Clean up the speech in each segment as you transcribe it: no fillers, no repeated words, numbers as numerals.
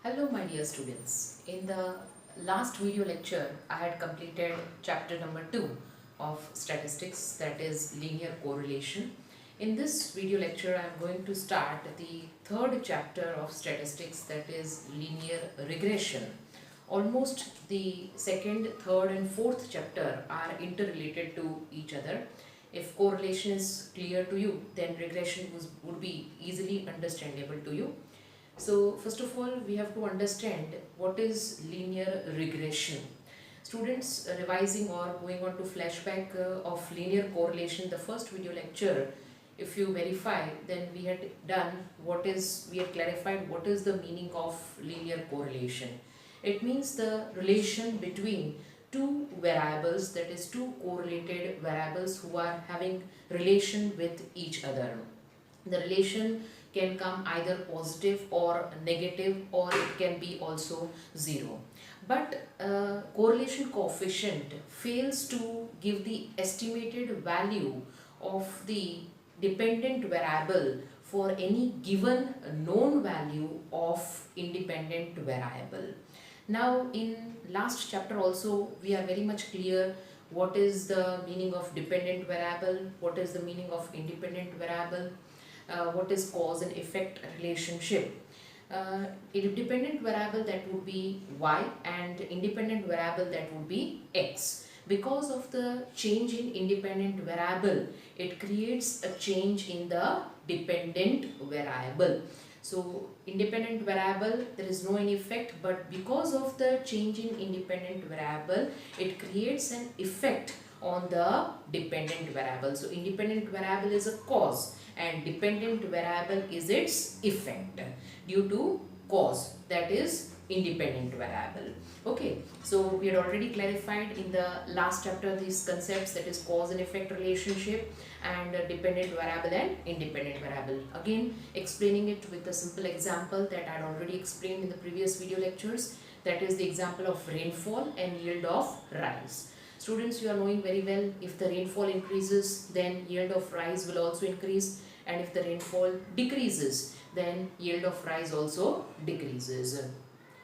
Hello my dear students. In the last video lecture I had completed chapter number 2 of statistics, that is linear correlation. In this video lecture I am going to start the third chapter of statistics, that is linear regression. Almost the second, third and fourth chapter are interrelated to each other. If correlation is clear to you, then regression would be easily understandable to you. So first of all, we have to understand what is linear regression. Students revising or going on to flashback of linear correlation, the first video lecture, if you verify, then we had clarified what is the meaning of linear correlation. It means the relation between two variables, that is two correlated variables who are having relation with each other. The relation can come either positive or negative, or it can be also zero. But correlation coefficient fails to give the estimated value of the dependent variable for any given known value of independent variable. Now in last chapter also we are very much clear what is the meaning of dependent variable, what is the meaning of independent variable, what is cause and effect relationship. Dependent variable, that would be y, and independent variable, that would be x. Because of the change in independent variable, it creates a change in the dependent variable. So independent variable, there is no any effect, but because of the change in independent variable, it creates an effect on the dependent variable. So independent variable is a cause and dependent variable is its effect due to cause, that is independent variable. Okay, so we had already clarified in the last chapter these concepts, that is cause and effect relationship and dependent variable and independent variable. Again explaining it with a simple example that I had already explained in the previous video lectures, that is the example of rainfall and yield of rice. Students, you are knowing very well, if the rainfall increases, then yield of rice will also increase, and if the rainfall decreases, then yield of rice also decreases.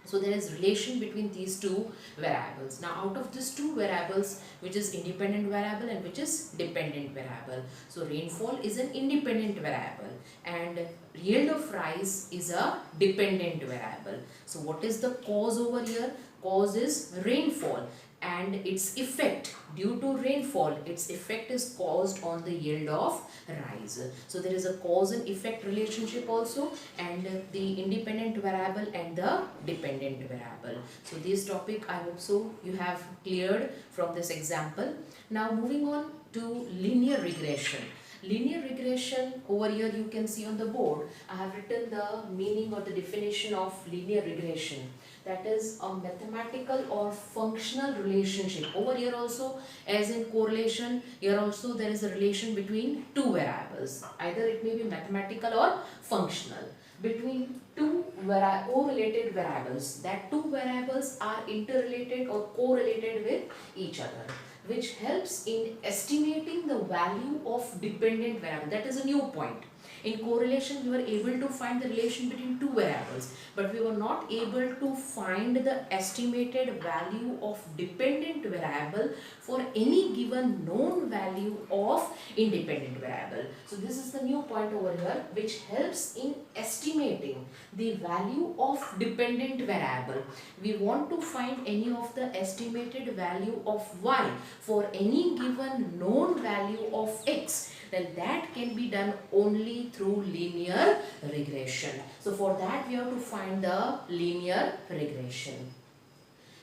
So there is relation between these two variables. Now out of these two variables, which is independent variable and which is dependent variable. So rainfall is an independent variable and yield of rice is a dependent variable. So what is the cause over here? Cause is rainfall, and its effect, due to rainfall, its effect is caused on the yield of rice. So there is a cause and effect relationship also, and the independent variable and the dependent variable. So this topic I hope so you have cleared from this example. Now moving on to linear regression. Linear regression, over here you can see on the board, I have written the meaning or the definition of linear regression. That is a mathematical or functional relationship. Over here also, as in correlation, here also there is a relation between two variables. Either it may be mathematical or functional. Between two correlated variables. That two variables are interrelated or correlated with each other, which helps in estimating the value of dependent variable. That is a new point. In correlation, we were able to find the relation between two variables, but we were not able to find the estimated value of dependent variable for any given known value of independent variable. So this is the new point over here, which helps in estimating the value of dependent variable. We want to find any of the estimated value of y for any given known value of x, then that can be done only through linear regression. So for that we have to find the linear regression.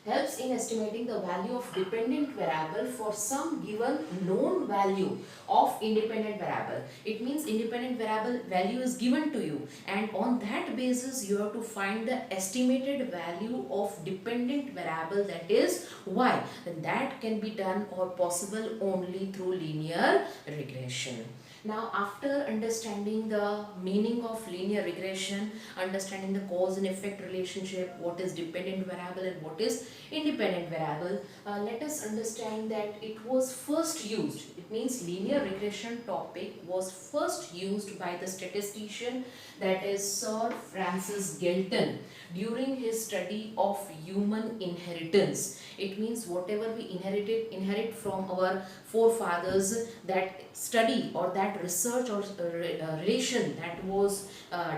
Helps in estimating the value of dependent variable for some given known value of independent variable. It means independent variable value is given to you, and on that basis you have to find the estimated value of dependent variable, that is y. And that can be done or possible only through linear regression. Now, after understanding the meaning of linear regression, understanding the cause and effect relationship, what is dependent variable and what is independent variable, let us understand that it was first used. It means linear regression topic was first used by the statistician, that is Sir Francis Galton, during his study of human inheritance. It means whatever we inherit from our forefathers, that study or that research or relation that was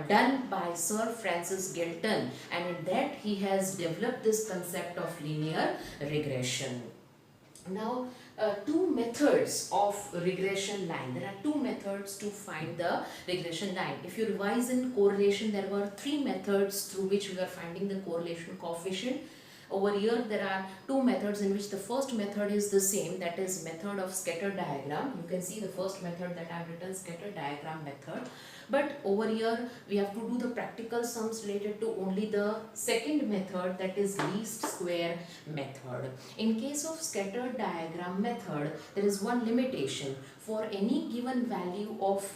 done by Sir Francis Galton, and in that he has developed this concept of linear regression. Now, two methods of regression line. There are two methods to find the regression line. If you revise in correlation, there were three methods through which we were finding the correlation coefficient. Over here there are two methods, in which the first method is the same, that is method of scatter diagram. You can see the first method that I have written, scatter diagram method. But over here we have to do the practical sums related to only the second method, that is least square method. In case of scatter diagram method, there is one limitation. For any given value of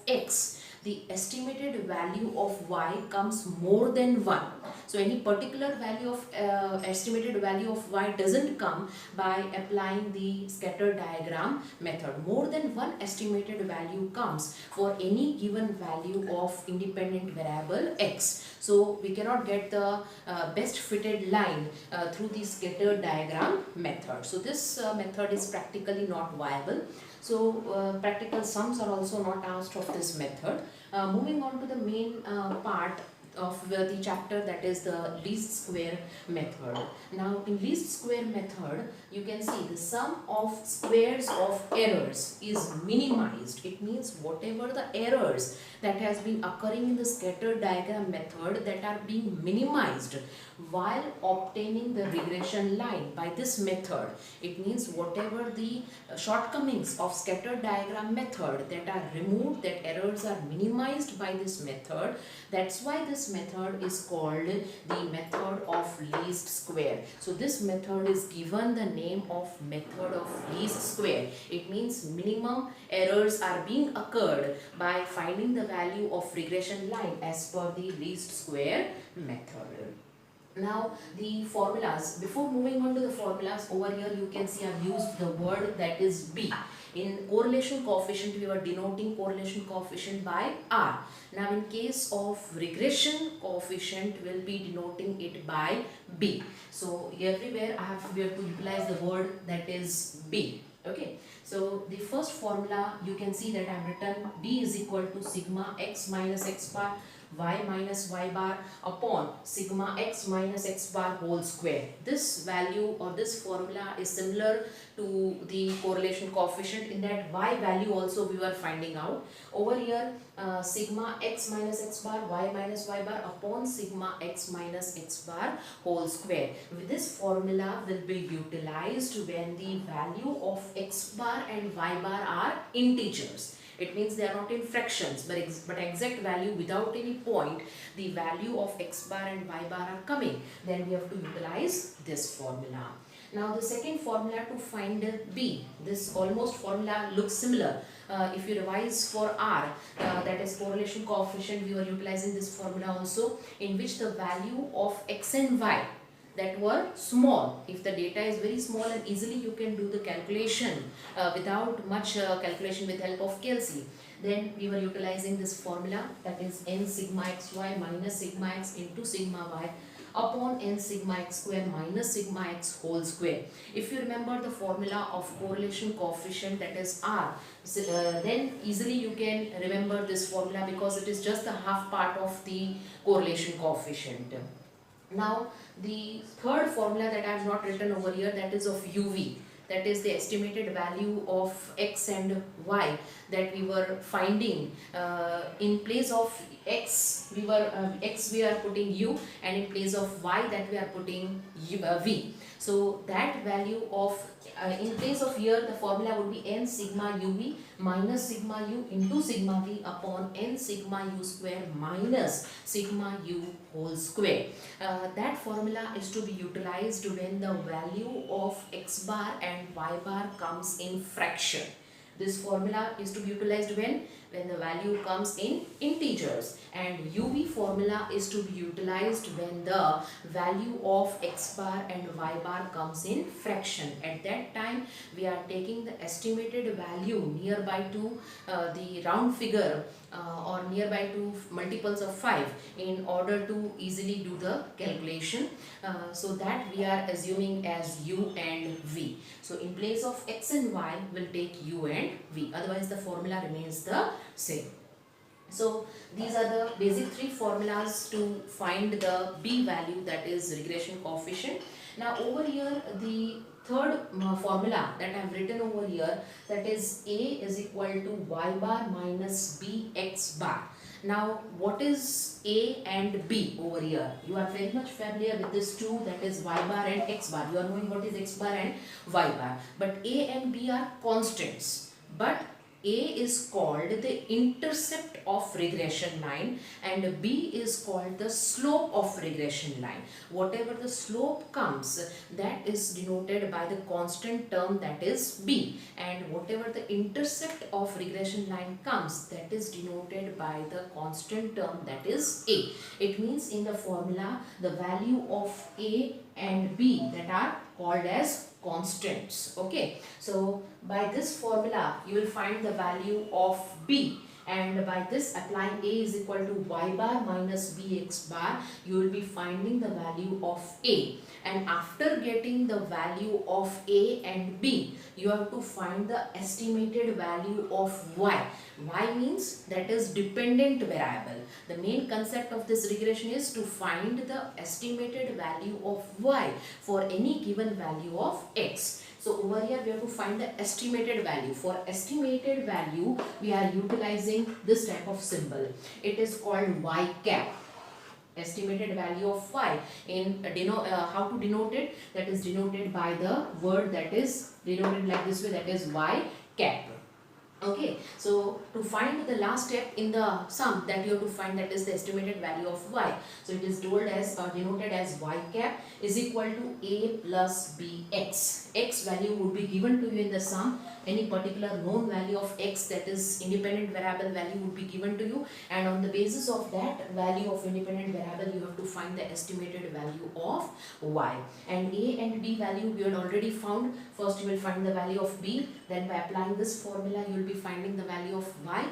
x, the estimated value of y comes more than 1. So any particular value of estimated value of y doesn't come by applying the scatter diagram method. More than one estimated value comes for any given value of independent variable x. So we cannot get the best fitted line through the scatter diagram method. So this method is practically not viable. So practical sums are also not asked of this method. Moving on to the main part of the chapter, that is the least square method. Now in least square method, you can see the sum of squares of errors is minimized. It means whatever the errors that has been occurring in the scatter diagram method, that are being minimized while obtaining the regression line by this method. It means whatever the shortcomings of scatter diagram method that are removed, that errors are minimized by this method. That's why this method is called the method of least square. So this method is given the name of method of least square. It means minimum errors are being occurred by finding the value of regression line as per the least square method. Now the formulas, before moving on to the formulas, over here you can see I've used the word that is B. In correlation coefficient, we were denoting correlation coefficient by R. Now in case of regression coefficient, we'll be denoting it by B. So everywhere we have to utilize the word that is B. Okay, so the first formula, you can see that I have written B is equal to sigma x minus x bar y minus y bar upon sigma x minus x bar whole square. This value or this formula is similar to the correlation coefficient, in that y value also we were finding out. Over here sigma x minus x bar y minus y bar upon sigma x minus x bar whole square. With this formula will be utilized when the value of x bar and y bar are integers. It means they are not in fractions, but exact value without any point, the value of x bar and y bar are coming. Then we have to utilize this formula. Now the second formula to find B, this almost formula looks similar. If you revise for R, that is correlation coefficient, we were utilizing this formula also, in which the value of x and y that were small. If the data is very small, and easily you can do the calculation without much calculation with help of KLC, then we were utilizing this formula, that is n sigma xy minus sigma x into sigma y upon n sigma x square minus sigma x whole square. If you remember the formula of correlation coefficient, that is R, then easily you can remember this formula, because it is just the half part of the correlation coefficient. Now the third formula that I have not written over here, that is of UV, that is the estimated value of x and y that we were finding. In place of x we are putting u, and in place of y that we are putting v. So that value of in place of here, the formula would be n sigma uv minus sigma u into sigma v upon n sigma u square minus sigma u whole square. That formula is to be utilized when the value of x bar and y bar comes in fraction. This formula is to be utilized when the value comes in integers, and UV formula is to be utilized when the value of x bar and y bar comes in fraction. At that time we are taking the estimated value nearby to the round figure or nearby to multiples of 5 in order to easily do the calculation. So that we are assuming as u and v. So in place of x and y will take u and v, otherwise the formula remains the same. So these are the basic three formulas to find the b value, that is regression coefficient. Now over here the third formula that I have written over here, that is a is equal to y bar minus bx bar. Now what is a and b over here? You are very much familiar with this two, that is y bar and x bar. You are knowing what is x bar and y bar. But a and b are constants. But a is called the intercept of regression line and b is called the slope of regression line. Whatever the slope comes, that is denoted by the constant term, that is b, and whatever the intercept of regression line comes, that is denoted by the constant term, that is a. It means in the formula the value of a and b that are called as constants. Okay, so by this formula you will find the value of b, and by this applying a is equal to y bar minus bx bar, you will be finding the value of a. And after getting the value of a and b, you have to find the estimated value of y. Y means that is dependent variable. The main concept of this regression is to find the estimated value of y for any given value of x. So over here we have to find the estimated value. For estimated value we are utilizing this type of symbol. It is called y cap. Estimated value of y. In how to denote it? That is denoted by the word that is denoted like this way, that is y cap. Okay, so to find the last step in the sum that you have to find, that is the estimated value of y. So it is told as or denoted as y cap is equal to a plus bx. X value would be given to you in the sum. Any particular known value of x, that is independent variable value, would be given to you, and on the basis of that value of independent variable you have to find the estimated value of y. And a and b value we had already found. First you will find the value of b, then by applying this formula you will be finding the value of y.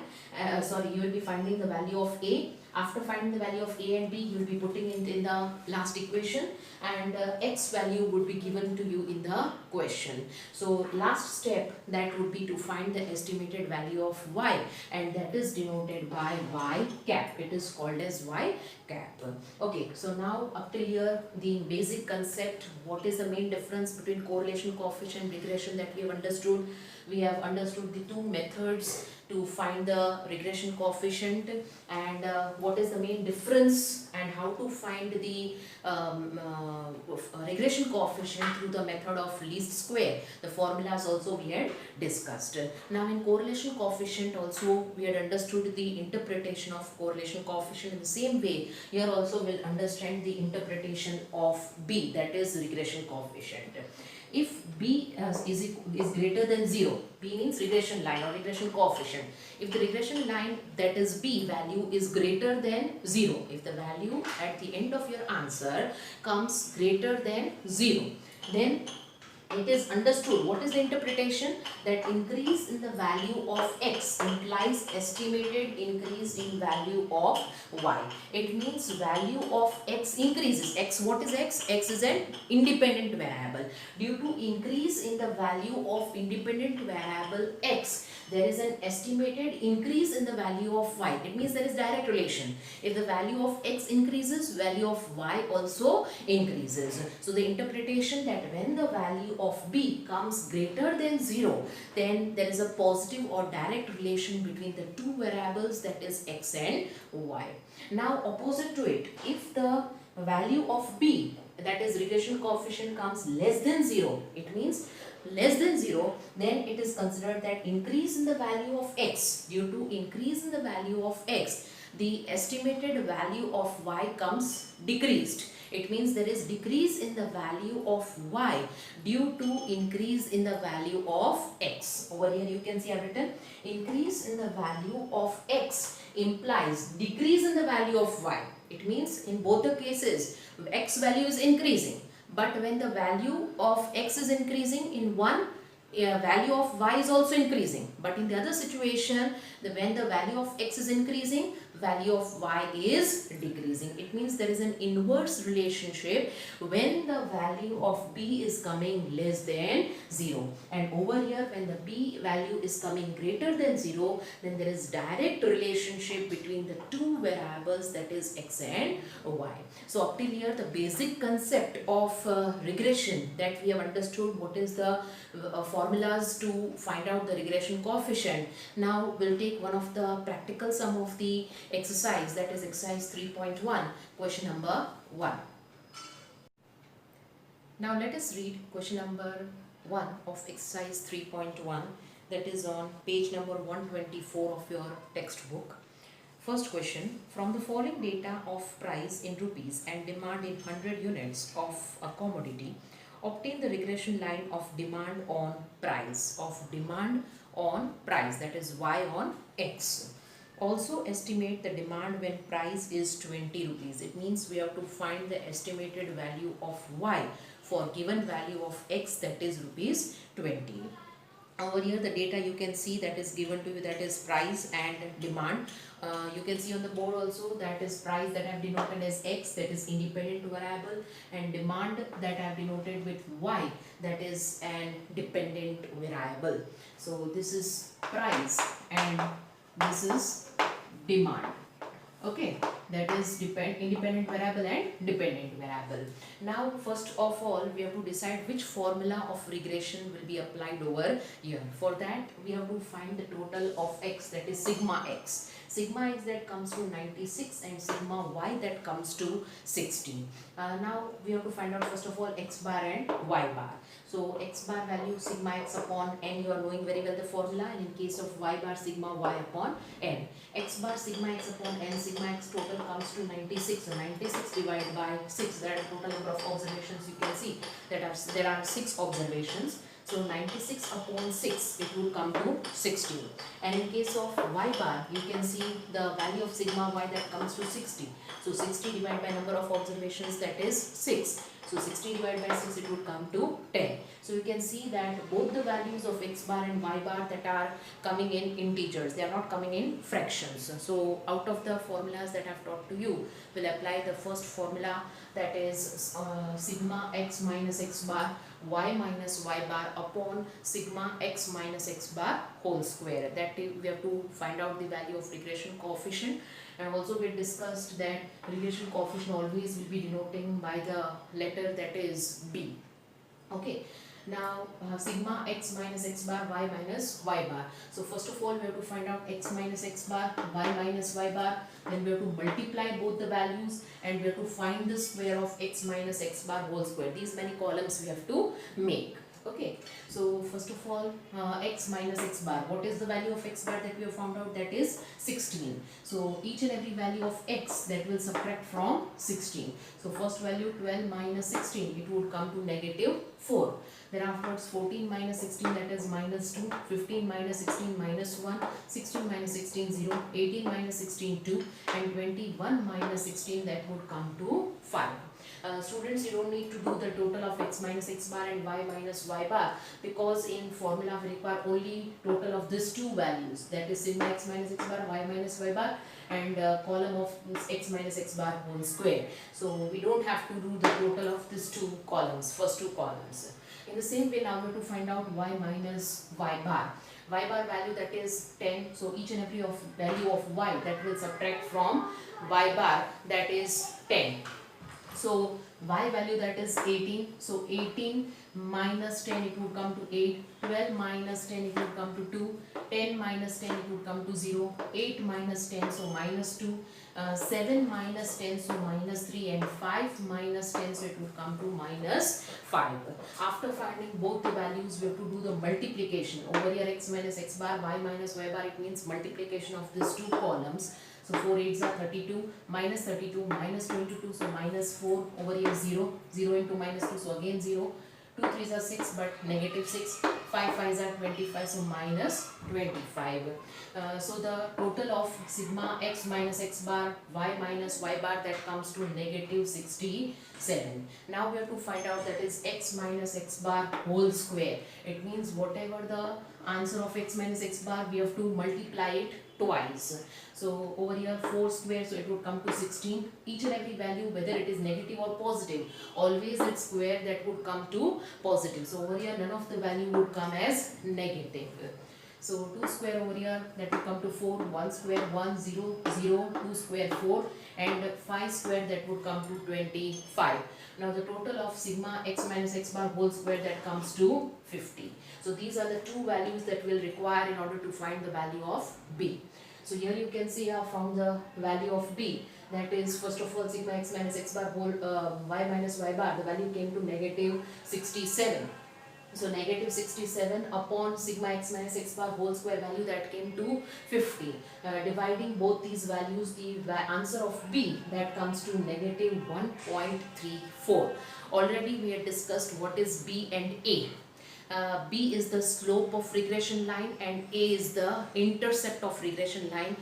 You will be finding the value of a. After finding the value of a and b, you will be putting it in the last equation, and x value would be given to you in the question. So last step that would be to find the estimated value of y, and that is denoted by y cap. It is called as y cap. Okay, so now up till here the basic concept, what is the main difference between correlation coefficient and regression, that we have understood. We have understood the two methods to find the regression coefficient, and what is the main difference, and how to find the regression coefficient through the method of least square. The formulas also we had discussed. Now in correlation coefficient also we had understood the interpretation of correlation coefficient. In the same way here also we'll understand the interpretation of b, that is regression coefficient. If b is greater than 0, b means regression line or regression coefficient. If the regression line, that is b value, is greater than 0, if the value at the end of your answer comes greater than 0, then it is understood. What is the interpretation? That increase in the value of x implies estimated increase in value of y. It means value of x increases. X, what is x? X is an independent variable. Due to increase in the value of independent variable x, there is an estimated increase in the value of y. It means there is direct relation. If the value of x increases, value of y also increases. So the interpretation that when the value of b comes greater than 0, then there is a positive or direct relation between the two variables, that is x and y. Now opposite to it, if the value of b, that is regression coefficient, comes less than 0, it means less than 0, then it is considered that increase in the value of x. Due to increase in the value of x, the estimated value of y comes decreased. It means there is decrease in the value of y due to increase in the value of x. Over here you can see I have written increase in the value of x implies decrease in the value of y. It means in both the cases x value is increasing, but when the value of x is increasing in one, value of y is also increasing, but in the other situation when the value of x is increasing, value of y is decreasing. It means there is an inverse relationship when the value of b is coming less than 0, and over here when the b value is coming greater than 0, then there is direct relationship between the two variables, that is x and y. So up till here the basic concept of regression, that we have understood what is the formulas to find out the regression coefficient. Now we'll take one of the practical sum of the exercise, that is exercise 3.1, question number 1. Now let us read question number 1 of exercise 3.1, that is on page number 124 of your textbook. First question, from the following data of price in rupees and demand in 100 units of a commodity, obtain the regression line of demand on price, that is y on x. Also estimate the demand when price is 20 rupees. It means we have to find the estimated value of y for given value of x, that is rupees 20. Over here the data you can see that is given to you, that is price and demand. You can see on the board also that is price that I have denoted as x, that is independent variable, and demand that I have denoted with y, that is an dependent variable. So this is price and this is demand. Okay, that is independent variable and dependent variable. Now first of all we have to decide which formula of regression will be applied over here. For that we have to find the total of x, that is sigma x. Sigma x that comes to 96 and sigma y that comes to 60. Now we have to find out first of all x bar and y bar. So x bar value sigma x upon n, you are knowing very well the formula, and in case of y bar sigma y upon n. X bar sigma x upon n, sigma x total comes to 96. So 96 divided by 6, that total number of observations you can see that there are 6 observations. So 96 upon 6, it will come to 16. And in case of y bar, you can see the value of sigma y that comes to 60. So 60 divided by number of observations, that is 6. So 60 divided by 6, it would come to 10. So you can see that both the values of x bar and y bar that are coming in integers, they are not coming in fractions. So out of the formulas that I have taught to you, we'll apply the first formula, that is sigma x minus x bar y minus y bar upon sigma x minus x bar whole square. That we have to find out the value of regression coefficient. And also we discussed that regression coefficient always will be denoting by the letter, that is b. Okay. Now sigma x minus x bar y minus y bar. So first of all we have to find out x minus x bar y minus y bar. Then we have to multiply both the values and we have to find the square of x minus x bar whole square. These many columns we have to make. Okay, so first of all x minus x bar. What is the value of x bar that we have found out? That is 16. So each and every value of x that will subtract from 16. So first value 12 minus 16, it would come to negative 4. Then afterwards 14 minus 16, that is minus 2, 15 minus 16 minus 1, 16 minus 16 0, 18 minus 16 2, and 21 minus 16, that would come to 5. Students, you don't need to do the total of x minus x bar and y minus y bar, because in formula we require only total of these two values, that is sigma x minus x bar, y minus y bar, and column of x minus x bar whole square. So we don't have to do the total of these two columns, first two columns. In the same way, now we have to find out y minus y bar. Y bar value, that is 10. So each and every value of y that will subtract from y bar, that is 10. So y value, that is 18. So 18 minus 10, it would come to 8. 12 minus 10, it would come to 2. 10 minus 10, it would come to 0. 8 minus 10, so minus 2. 7 minus 10, so minus 3. And 5 minus 10, so it would come to minus 5. After finding both the values, we have to do the multiplication. Over here x minus x bar, y minus y bar, it means multiplication of these two columns. So 4 8s are 32, minus 32, minus 22, so minus 4, over here 0, 0 into minus 2, so again 0, 2 3s are 6 but negative 6, 5 5s are 25, so minus 25. So the total of sigma x minus x bar, y minus y bar, that comes to negative 67. Now we have to find out that is x minus x bar whole square. It means whatever the answer of x minus x bar, we have to multiply it twice. So over here 4 square, so it would come to 16. Each and every value, whether it is negative or positive, always its square that would come to positive. So over here none of the value would come as negative. So 2 square over here, that will come to 4, 1 square 1, 0, 0, 2 square 4, and 5 square, that would come to 25. Now the total of sigma x minus x bar whole square, that comes to 50. So these are the two values that we'll require in order to find the value of b. So here you can see I have found the value of b. That is, first of all, sigma x minus x bar whole y minus y bar, the value came to negative 67. So negative 67 upon sigma x minus x bar whole square value, that came to 50. Dividing both these values, the answer of b, that comes to negative 1.34. Already we had discussed what is b and a. B is the slope of regression line and A is the intercept of regression line.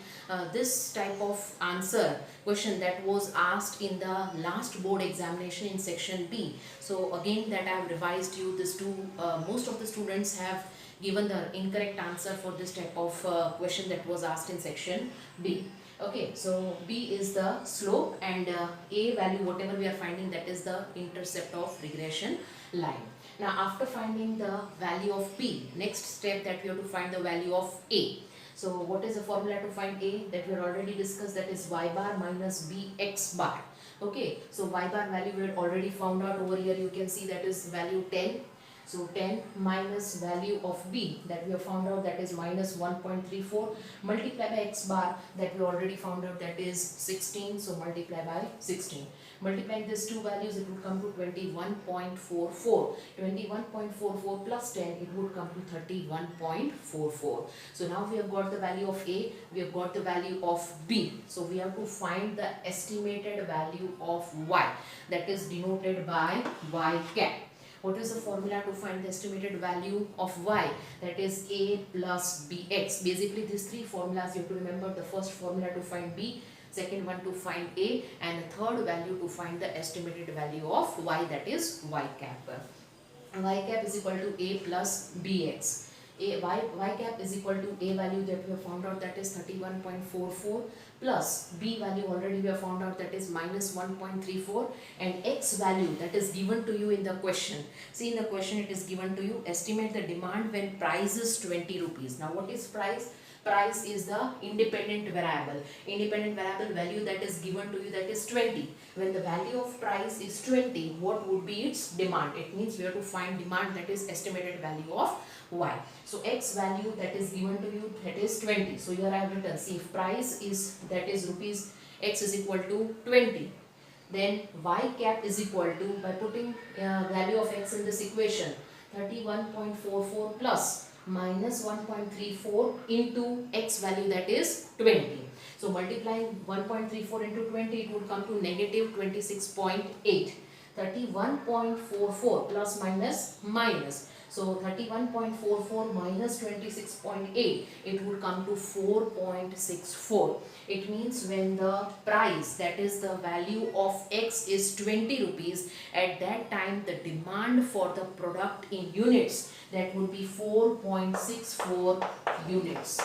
This type of answer question that was asked in the last board examination in section B. So again that I have revised you this two. Most of the students have given the incorrect answer for this type of question that was asked in section B. Okay, so B is the slope and A value, whatever we are finding, that is the intercept of regression line. Now after finding the value of B, next step that we have to find the value of A. So what is the formula to find A? That we have already discussed, that is y bar minus bx bar. Okay, so y bar value we had already found out. Over here you can see that is value 10. So 10 minus value of b, that we have found out, that is minus 1.34, multiply by x bar, that we already found out, that is 16. So multiply by 16. Multiplying these two values, it would come to 21.44. 21.44 plus 10, it would come to 31.44. So now we have got the value of A, we have got the value of B. So we have to find the estimated value of Y, that is denoted by Y cap. What is the formula to find the estimated value of y? That is a plus bx. Basically these three formulas you have to remember. The first formula to find b, second one to find a, and the third value to find the estimated value of y, that is y cap. Y cap is equal to a plus bx. Y cap is equal to a value that we have found out, that is 31.44, plus b value already we have found out, that is minus 1.34, and x value that is given to you in the question. See, in the question it is given to you, estimate the demand when price is 20 rupees. Now what is price? Price is the independent variable. Independent variable value that is given to you, that is 20. When the value of price is 20, what would be its demand? It means we have to find demand, that is estimated value of y. So x value that is given to you, that is 20. So here I have written, see, if price is, that is rupees, x is equal to 20. Then y cap is equal to, by putting value of x in this equation, 31.44 plus minus 1.34 into x value, that is 20. So multiplying 1.34 into 20, it would come to negative 26.8. 31.44 plus minus minus. So 31.44 minus 26.8, it would come to 4.64. It means when the price, that is the value of x, is 20 rupees, at that time the demand for the product in units, that would be 4.64 units.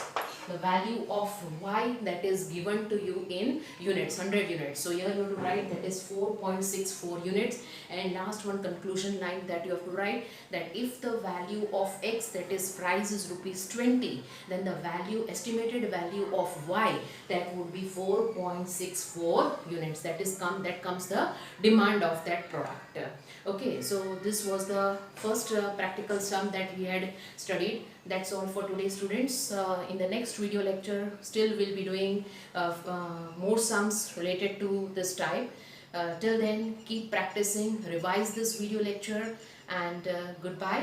The value of y that is given to you in units, 100 units. So here you have to write, that is 4.64 units. And last one, conclusion line that you have to write, that if the value of x, that is price, is rupees 20, then the value, estimated value of y, that would be 4.64 units. That comes the demand of that product. Okay, so this was the first practical sum that we had studied. That's all for today, students. In the next video lecture, still we'll be doing more sums related to this type. Till then, keep practicing, revise this video lecture, and goodbye.